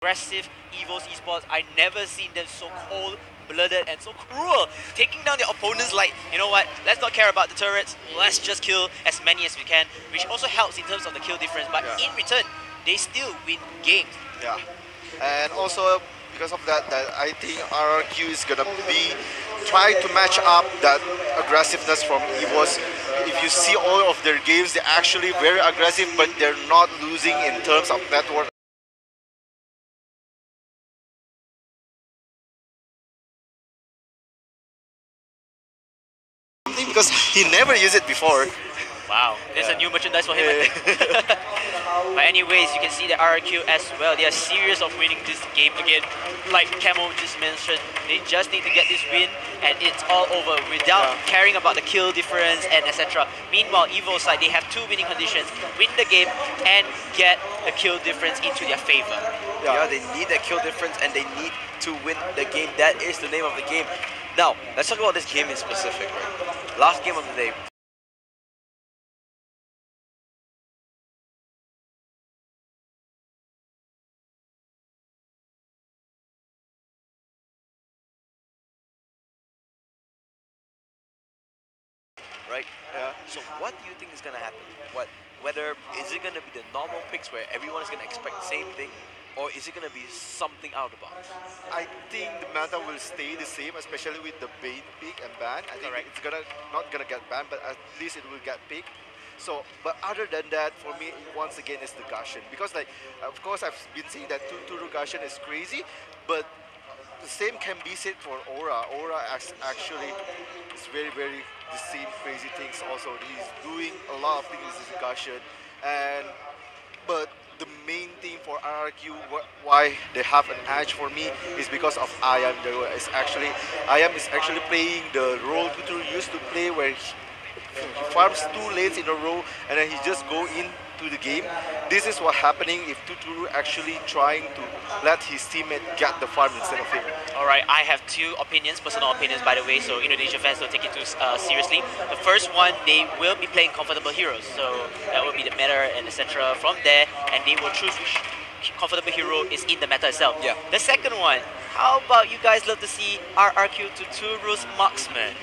Aggressive Evos Esports, I never seen them so cold-blooded and so cruel, taking down their opponents like, you know what, let's not care about the turrets, let's just kill as many as we can, which also helps in terms of the kill difference, but in return, they still win games. Yeah, and also because of that, I think Rrq is gonna be try to match up that aggressiveness from Evos. If you see all of their games, they're actually very aggressive, but they're not losing in terms of network. Because he never used it before. Wow, there's a new merchandise for him, I think. But anyways, you can see that Rrq as well, they are serious of winning this game again. Like Camo just mentioned, they just need to get this win and it's all over without caring about the kill difference and etc. Meanwhile, Evo side, they have two winning conditions: win the game and get the kill difference into their favor. Yeah, they need that kill difference and they need to win the game. That is the name of the game. Now, let's talk about this game in specific, right? Last game of the day. Right? Yeah. So what do you think is gonna happen? Whether is it gonna be the normal picks where everyone is gonna expect the same thing, or is it gonna be something out of the box? I think the meta will stay the same, especially with the bait pick and ban. I think it's not gonna get banned, but at least it will get picked. So, but other than that, for me, once again, is the Gushin. Because, like, of course, I've been saying that 2-2 Gushin is crazy, but the same can be said for Aura. Aura actually is very, very the same crazy things also. He's doing a lot of things with Gushin. But the main thing for Rrq, why they have an edge for me, is because of Ayam. Ayam is actually playing the role Tutu used to play, where he farms 2 lanes in a row and then he just go into the game. This is what happening if Tuturu actually trying to let his teammate get the farm instead of him. Alright, I have two opinions, personal opinions by the way, so Indonesian fans don't take it too seriously. The first one, they will be playing comfortable heroes, so that will be the meta and etc. From there, and they will choose which comfortable hero is in the meta itself. Yeah. The second one, how about you guys love to see Rrq Tuturu's marksman?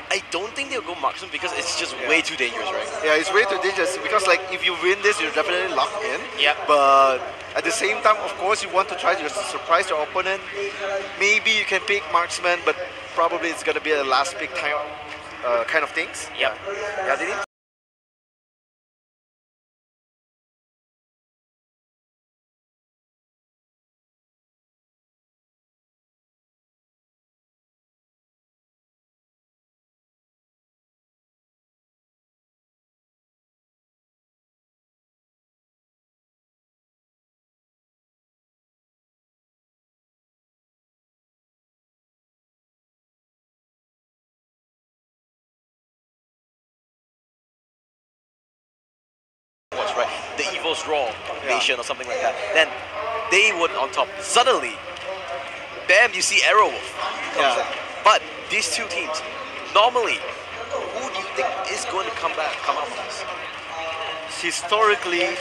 I don't think they'll go marksman because it's just way too dangerous, right? Yeah, it's way too dangerous because, like, if you win this, you're definitely locked in. Yeah. But at the same time, of course, you want to try to surprise your opponent. Maybe you can pick marksman, but probably it's gonna be a last pick time, kind of things. Yep. Yeah, they need. Right, the Evos Raw Nation or something like that. Then they would on top. Suddenly, bam, you see Arrowwolf comes in. But these two teams, normally, who do you think is going to come out from this? Historically,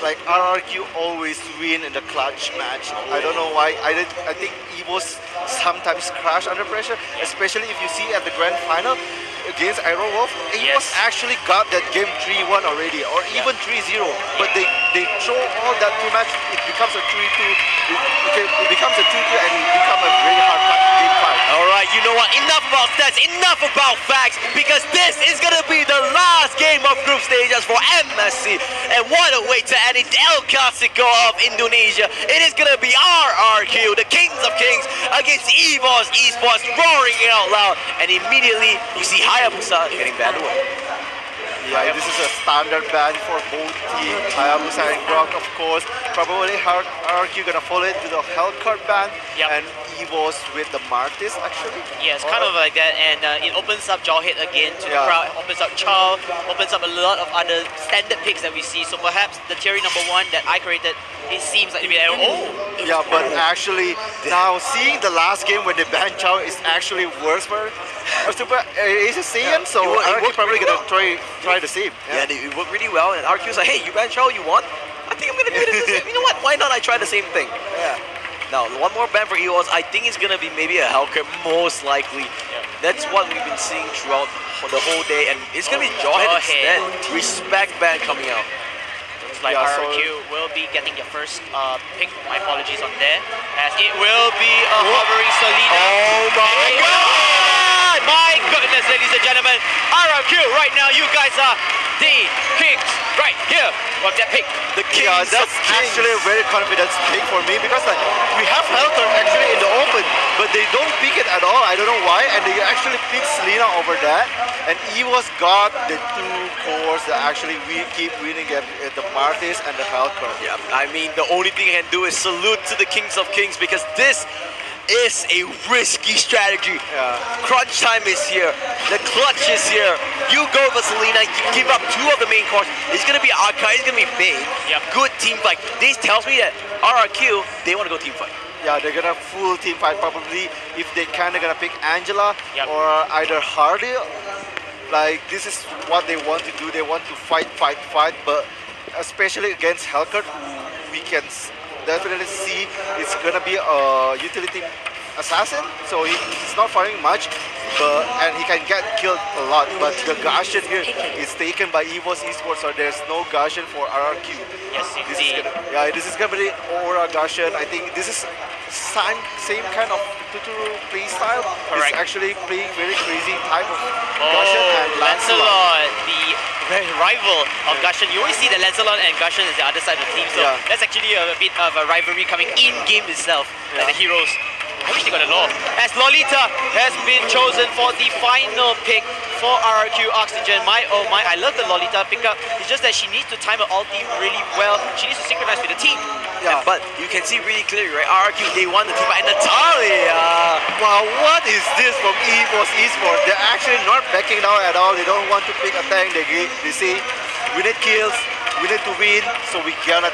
Rrq always win in the clutch match. I don't know why. I think Evos sometimes crash under pressure, especially if you see at the grand final against Arrowwolf. Evos actually got that game 3-1 already, or even 3-0. But they throw all that two match, it becomes a 3-2. It becomes a 2-2, and it becomes a very hard game fight. Alright, you know what? Enough about stats, enough about facts, because this is gonna be the last game of group stages for MSC. And what a way to end it, El Clasico of Indonesia. It is gonna be Rrq, the Kings of Kings, against Evos Esports, roaring it out loud. And immediately, you see Hayabusa getting banned away. Yeah, this is a standard ban for both teams. Hayabusa and Gronk, of course. Probably Rrq gonna follow it to the Hellcurt ban, and Evos with the Martis, actually. Yes, kind of like that, and it opens up Jawhead again to the crowd, opens up Chow, opens up a lot of other standard picks that we see. So perhaps the theory number 1 that I created, it seems like to be yeah, but actually now seeing the last game when they banned Chow is actually worse for Ace Saiyan, so Rrq probably gonna try the same. Yeah, it worked really well, and Rrq's like, hey, you banned Chow, you want? I think I'm gonna do it the same. You know what? Why not? I try the same thing. Yeah. Now, one more ban for Evos. I think it's gonna be maybe a Hellcat, most likely. That's what we've been seeing throughout the whole day, and it's gonna be Jawhead instead. Respect ban coming out. Looks like Rrq will be getting the first pick. My apologies on there, as it will be a hovering Selena. Oh my God! My goodness, ladies and gentlemen, Rrq right now, you guys are the kings right here of that pick. The kings. Yeah, that's actually a very confident pick for me because like we have Helter actually in the open, but they don't pick it at all. I don't know why, and they actually pick Selena over that. And Evos got the two cores that actually we keep winning at the parties and the Helter. Yeah, I mean the only thing I can do is salute to the kings of kings because this is a risky strategy. Yeah. Crunch time is here. The clutch is here. You go for Selena, you give up two of the main cores. It's going to be Arca, it's going to be Bane. Yep. Good team fight. This tells me that Rrq, they want to go team fight. Yeah, they're gonna full team fight probably. If they can, they're gonna pick Angela Yep. or either Hardy. Like this is what they want to do. They want to fight, but especially against Hellcat, we can definitely see it's gonna be a utility assassin. So he's not firing much, and he can get killed a lot. But the Gashan here is taken by Evos Esports, so there's no Gashan for Rrq. Yes, indeed. This is gonna be Aura Gashan. I think this is same kind of Tuturu play style. Correct. It's actually playing very crazy type of Gashan and Lancelot, the rival of Gashan. You always see that Lancelot and Gashan is the other side of the team, so that's actually a bit of a rivalry coming in-game itself, like the heroes. I wish they got a law. As Lolita has been chosen for the final pick for Rrq Oxygen. My oh my, I love the Lolita pickup. It's just that she needs to time her ulti really well. She needs to synchronize with the team. Yeah, but you can see really clearly, right? Rrq, they won the team fight. And Natalia! Wow, what is this from Evos Esports? They're actually not backing down at all. They don't want to pick a tank. They say, we need kills, we need to win, so we gotta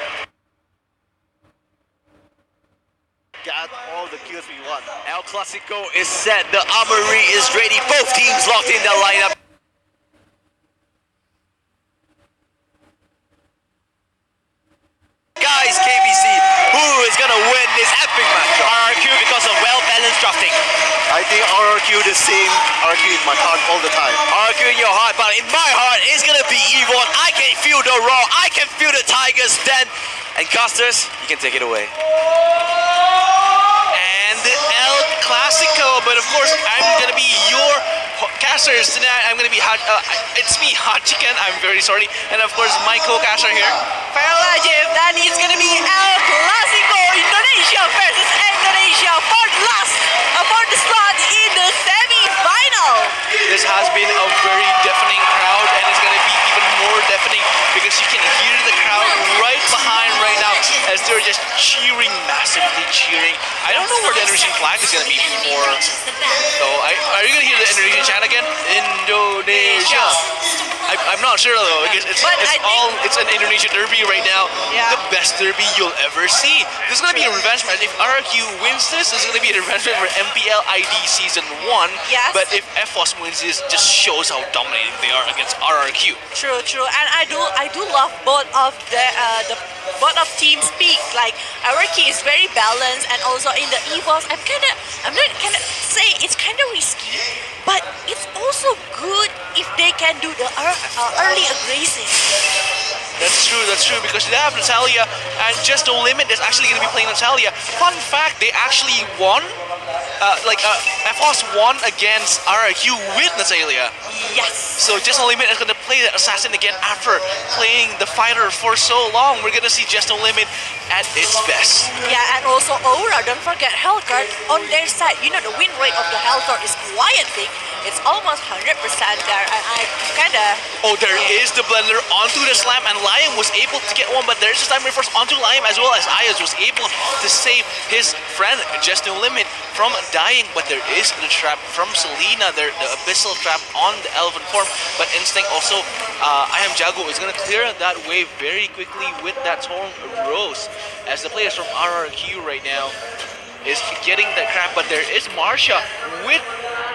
get all the kills we want. El Clasico is set. The Armory is ready. Both teams locked in their lineup. Guys, KBC, who is gonna win this epic matchup? Rrq because of well-balanced drafting. I think Rrq the same. Rrq in my heart all the time. Rrq in your heart, but in my heart, it's gonna be Evon. I can feel the raw. I can feel the Tigers then. And casters, you can take it away. And the El Clasico, but of course, I'm gonna be your casters tonight. I'm gonna be it's me, Hot Chicken. I'm very sorry, and of course, my co-caster here. Farewell, Jeff. That is gonna be El Clasico, Indonesia versus Indonesia for the slot in the semi-final. This has been a very deafening crowd, and it's gonna be even more deafening because you can hear the crowd right behind right now as they're just cheering, massively cheering. I don't know where the Indonesian flag is gonna be for. So, are you gonna hear the Indonesian chant again? Indonesia. I'm not sure though, because it's an Indonesian derby right now. Yeah. The best derby you'll ever see. This is gonna be a revenge match. If Rrq wins this is gonna be a revenge match for MPL ID Season 1. Yes. But if FOS wins this, just shows how dominating they are against Rrq. True, and I do love both of both of teams speak. Like Rrq is very balanced, and also in the Evos, I'm not gonna say it's kind of risky, but it's also good if they can do the early aggressive. That's true, because they have Natalia, and Just No Limit is actually going to be playing Natalia. Fun fact, they actually won, FOS won against Rrq with Natalia. Yes. So Just No Limit is going to play the assassin again after playing the fighter for so long. We're going to see Just No Limit at its best. Yeah, and also Aura, don't forget Hellcat on their side. You know, the win rate of the Hellcat is quite big. It's almost 100% there, and I kinda... Oh, there is the blender onto the slam, and Liam was able to get one, but there's just time reverse onto Liam, as well as Ayaz was able to save his friend, Just No Limit, from dying. But there is the trap from Selena, the Abyssal trap on the Elven form, but Instinct also, I Am Jago is going to clear that wave very quickly with that Torn Rose, as the players from Rrq right now is getting the crap, but there is Marsha with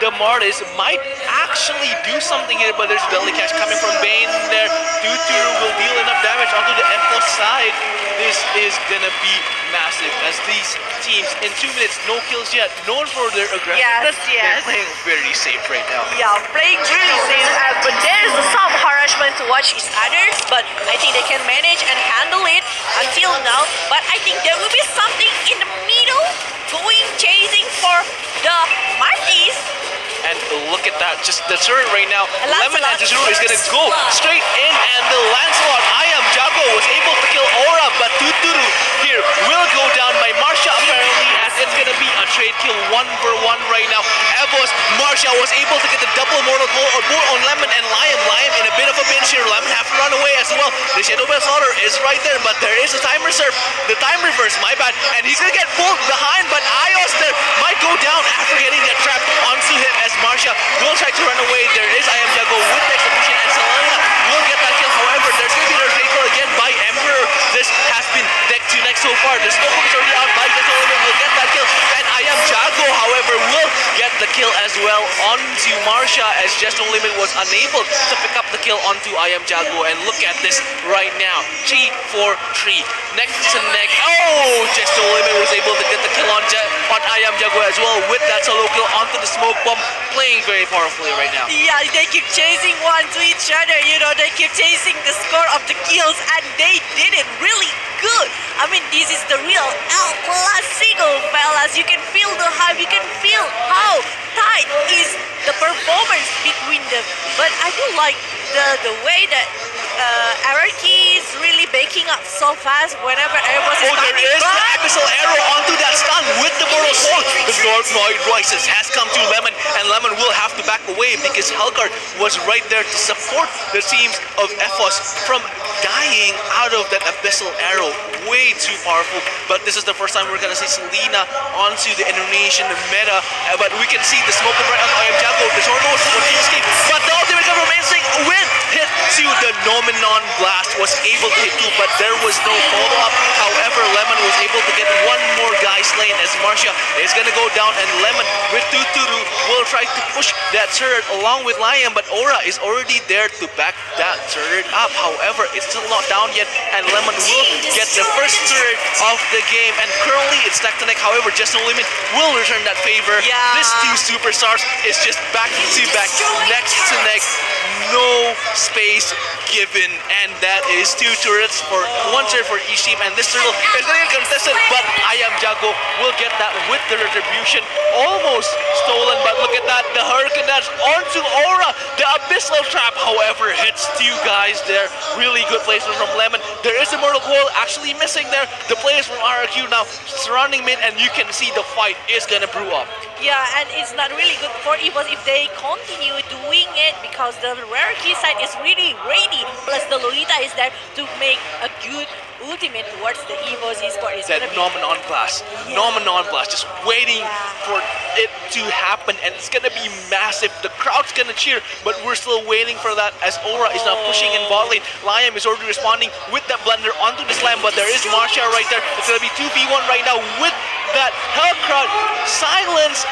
the Martis might actually do something here, but there's belly cash coming from Bane there. Tuturu will deal enough damage onto the Evos side. This is gonna be massive as these teams in 2 minutes, no kills yet, known for their aggressiveness. Yes. They're playing very safe right now. Yeah, playing really safe, but there's some harassment to watch each others, but I think they can manage and handle it until now. But I think there will be something in the middle chasing for the Martis. And look at that, just the turret right now. Lemon and Zuru is gonna go straight in, and the Lancelot, I am Jago, was able to kill Aura, but Tuturu here will go down by Marsha apparently, as it's gonna be a trade kill 1-for-1 right now. Evos, Marsha was able to get the double mortal blow on Lemon and Liam. Liam in a bit of a pinch here. Lemon have to run away as well. The Shadow Bell Slaughter is right there, but there is a time reserve. The time reverse, my bad, and he's gonna get pulled behind, but Ios there might go down after getting that trap onto him as Marsha will try to run away. There is I am Jago with the execution, and Selena will get that kill. However, there's going to be a trade kill again by Emperor. This has been neck to neck so far. The smoke is already out by Just Limit will get that kill, and I am Jago, however, will get the kill as well onto Marsha, as Just Limit was unable to pick up the kill onto I am Jago. And look at this right now, 3-4-3, neck to neck. Oh, Just Limit was able to get the kill on I am Jago as well with that solo kill onto the smoke bomb, playing very powerfully right now. Yeah, they keep chasing one to each other, you know, they keep chasing the score of the kills, and they did it really good. I mean, this is the real El Clasico, fellas. You can feel the hype, you can feel how tight is the performance between them. But I do like the way that Rrq is really baking up so fast whenever Evos is there is the abyssal arrow onto that stun with the mortal soul. The Dark Knight Rises has come to Lemon, and Lemon will have to back away because Helgard was right there to support the teams of Evos from dying out of that abyssal arrow. Way too powerful, but this is the first time we're gonna see Selena onto the Indonesian meta, but we can see the smoke right on I am Jago. The Zorno was for escape, but the ultimate cover amazing with hit to the Nomenon blast was able to hit too, but there was no follow-up. However, Lemon was able to get one more guy slain as Marsha is gonna go down, and Lemon with Tuturu will try to push that turret along with Liam, but Aura is already there to back that turret up. However, it's still not down yet, and Lemon will get the first turret of the game, and currently it's neck to neck. However, Just No Limit will return that favor. Yeah. This two superstars is just back to back, neck to neck, no space given, and that is two turrets for one turret for each team, and this turtle is going to get contested, but I am Jago will get that with the retribution. Almost stolen, but look at that, the Hurricane Dash onto Aura. The Abyssal Trap, however, hits two guys there. Really good placement from Lemon. There is a Mortal Coil actually missing there. The players from Rrq now surrounding mid, and you can see the fight is gonna brew up. Yeah, and it's not really good for Evos if they continue doing it, because the Rrq side is really ready. Plus the Lolita is there to make a good ultimate towards the Evos eSport. It's that Nomenon blast. Yeah. Nomenon blast, just waiting for it to happen, and it's gonna be massive. The crowd's gonna cheer, but we're still waiting for that as Aura is now pushing in bot lane. Liam is already responding with that blender onto the slam, but there is Marsha right there. It's gonna be 2v1 right now with that Hell Crowd silence,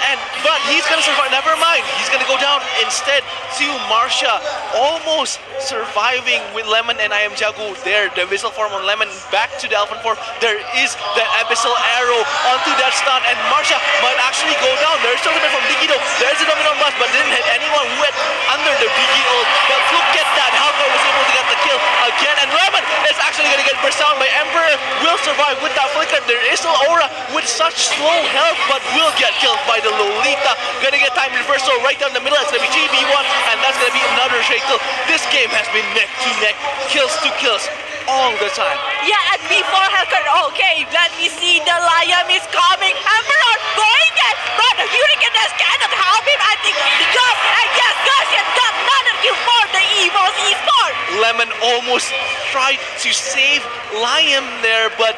but he's gonna survive. Never mind, he's gonna go down instead to Marsha, almost surviving with Lemon and I am Jago there. The Abyssal form on Lemon, back to the Alphan form. There is the Abyssal arrow onto that stun, and Marsha might actually go down. There's still a bit from Digido. There's a Dominant Blast, but didn't hit anyone with under the Digi ult. But look at that, Helga was able to get the kill again, and Lemon is actually gonna get burst down by Emperor. Will survive with that flicker. There is still Aura with such slow health, but will get killed by the Lolita. Gonna get time reversal right down the middle. It's gonna be 3v1, and that's gonna be another shake kill. This game has been neck to neck, kills to kills all the time. Yeah, and before Helker, okay, let me see, the Lion is coming. Emperor going there, but the Hurricane Dash cannot help him. I think the job, and yes, gosh, and got another kill for the Evos eSport. Lemon almost tried to save Liam there, but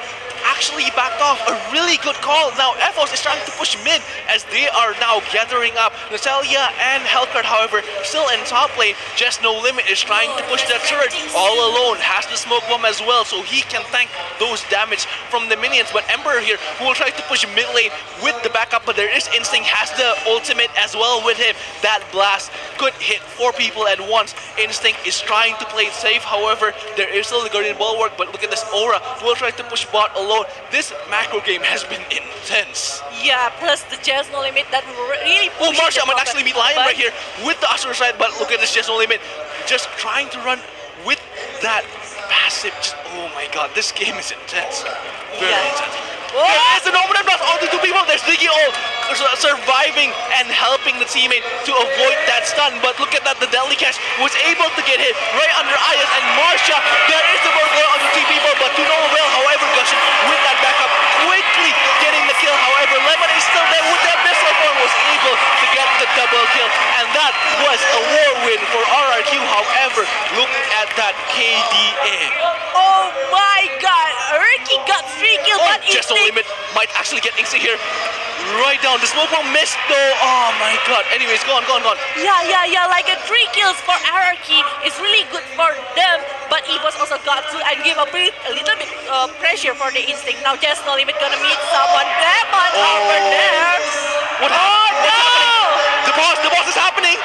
actually backed off. A really good call. Now Evos is trying to push mid as they are now gathering up. Natalia and Hellcard, however, still in top lane. Just No Limit is trying to push that turret all alone. Has the smoke bomb as well, so he can tank those damage from the minions. But Emperor here, who will try to push mid lane with the backup, but there is Instinct, has the ultimate as well with him. That blast could hit 4 people at once. Instinct is trying to play it safe, however, there is still the Guardian Bulwark, but look at this Aura, who will try to push bot alone. This macro game has been intense. Yeah, plus the Jazz No Limit that really Oh, pushed Marsha the might top actually end. meet Lion But- right here with the Asura side, but look at this Jazz No Limit. Just trying to run with that passive. Just, oh my god, this game is intense. Very Yeah. intense. Oh! There's an Omen blast onto 2 people. There's Diggy all surviving and helping the teammate to avoid that stun. But look at that, the Deadly Catch was able to get hit right under Ayas and Marsha. There is the Burglar onto 2 people, but to no avail. However, Gushin with that backup quickly getting the kill. However, Lemon is still there with that missile form, was able to get the double kill. And that was a war win for RRQ. However, look at that KDA. Oh my god, Rrq got 3 kills, but Just No Limit might actually get Instinct here. Right down. The smoke bomb missed though. Oh my god. Anyways, go on. Yeah, like a 3 kills for Rrq is really good for them, but Evos also got to and give a little bit pressure for the Instinct. Now Just No Limit gonna meet someone. Demon over there. What Oh happened? no! The boss is happening.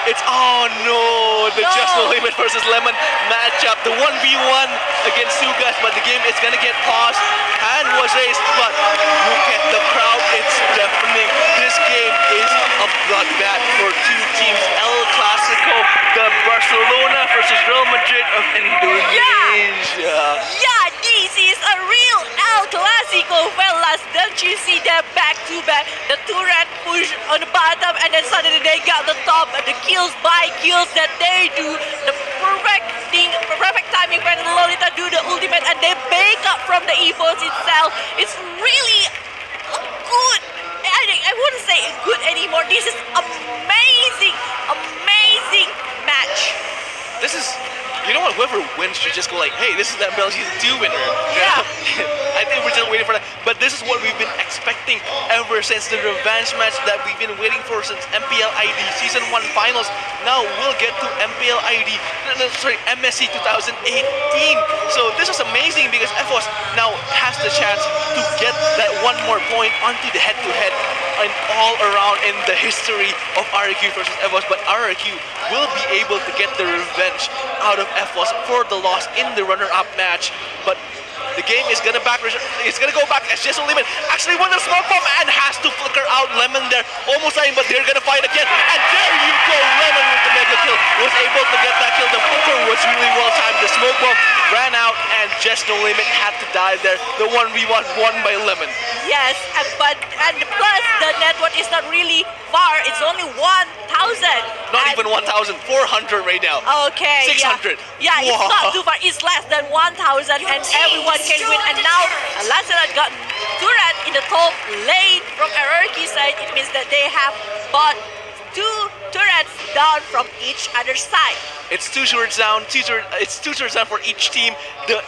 It's, oh no, the No. Just No Limit versus Lemon matchup. The 1v1 against Sugas, but the game is gonna get paused. Hand was raised, but look at the crowd. It's deafening. This game is a bloodbath for 2 teams. El Clasico, the Barcelona versus Real Madrid of Indonesia. Yeah, this is a real El Clasico, fellas. Don't you see them back to back? The turret push on the bottom, and then suddenly they got the top, and the kills by kills that they do. The perfect thing, perfect timing when Lolita do the ultimate, and they bake up from the Evos itself. It's really a good. I wouldn't say good anymore. This is amazing match. This is, you know what, whoever wins should just go like, hey, this is that Bell Season 2 winner. Yeah. I think we're just waiting for that. But this is what we've been expecting ever since the revenge match that we've been waiting for since MPL ID Season 1 Finals. Now we'll get to MPL ID, MSC 2018. So this was amazing because Evos now has the chance to get that 1 more point onto the head-to-head and all around in the history of RRQ versus Evos. But RRQ will be able to get the revenge out of Evos for the loss in the runner-up match. But the game is gonna go back as Just No Limit actually won the smoke bomb and has to flicker out Lemon there. Almost dying, but they're gonna fight again. And there you go, Lemon with the mega kill. Was able to get that kill. The flicker was really well timed. The smoke bomb ran out and Just No Limit had to die there. The 1v1 won by Lemon. Yes, and plus the net worth is not really far. It's only 1,000. Not And- even 1,400 right now. Okay. 600. Yeah, it's Wow. not too far. It's less than 1,000, and everyone can win. And now Lancelot got turret in the top lane from Rrq side. It means that they have bought 2 turrets down from each other side. It's 2 turrets down. It's 2 turrets down for each team. The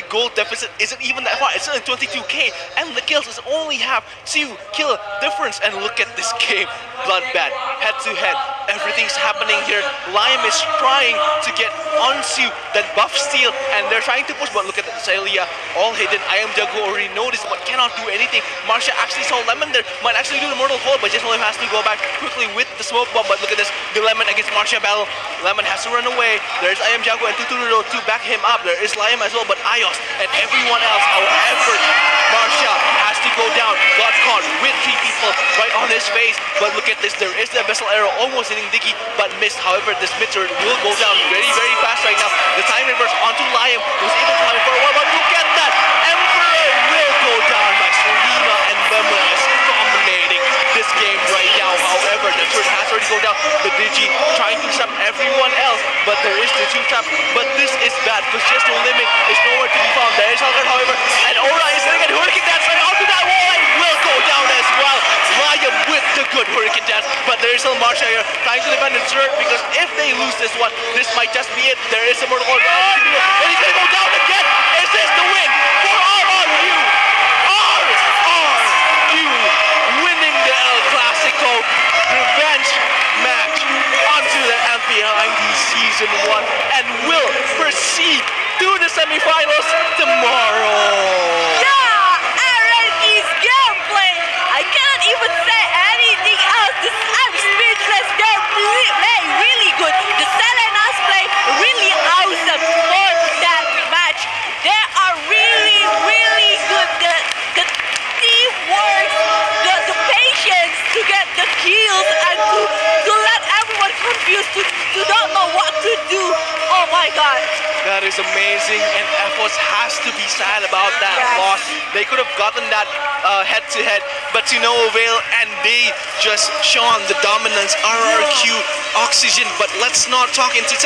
gold deficit isn't even that far. It's only 22k, and the kills is only have 2 kill difference. And look at this game, bloodbath, head to head. Everything's happening here. Lime is trying to get onto that buff steal, and they're trying to push. But look at the Celia, all hidden. I am Jago already noticed, but cannot do anything. Marsha actually saw Lemon there, might actually do the mortal coil, but just only has to go back quickly with the smoke bomb. But look at this, the Lemon against Marsha battle. Lemon has to run away. There's I am Jago and Tuturo to back him up. There is Liam as well, but Ayos and everyone else. However, Marsha has to go down. Got caught with 3 people right on his face. But look at this, there is the vessel arrow almost hitting Dicky, but missed. However, this mid turret will go down very, very fast right now. The time reverse onto Liam, who's able to have it for a while, but look at that. Emperor will go down by Selena, and Lemon is dominating this game right now. However, the turret has already go down. The Digi trying to trap everyone else, but there is the 2 trap. But this is bad because Just No Limit is nowhere to be found. There is Halkan, however, and Aura is going to get hurricane dance right onto that wall and will go down as well. Liam with the good Hurricane dance, but there is still Marsha here trying to defend his turret because if they lose this one, this might just be it. There is a Mortal Kombat. And he's gonna go down again. Is this the win for RRQ? RRQ winning the El Clasico revenge match onto the behind the season 1 and will proceed to the semifinals tomorrow. Yeah, RRQ's gameplay. I cannot even say anything else. I'm speechless. They're really good. The Selena's play really awesome for that match. They are really, really good. The teamwork, the patience to get the kills and to let everyone confused to not know what to do. Oh my god. That is amazing, and Evos has to be sad about that loss. They could have gotten that head-to-head, but to no avail, and they just shown the dominance. RRQ, Oxygen, but let's not talk into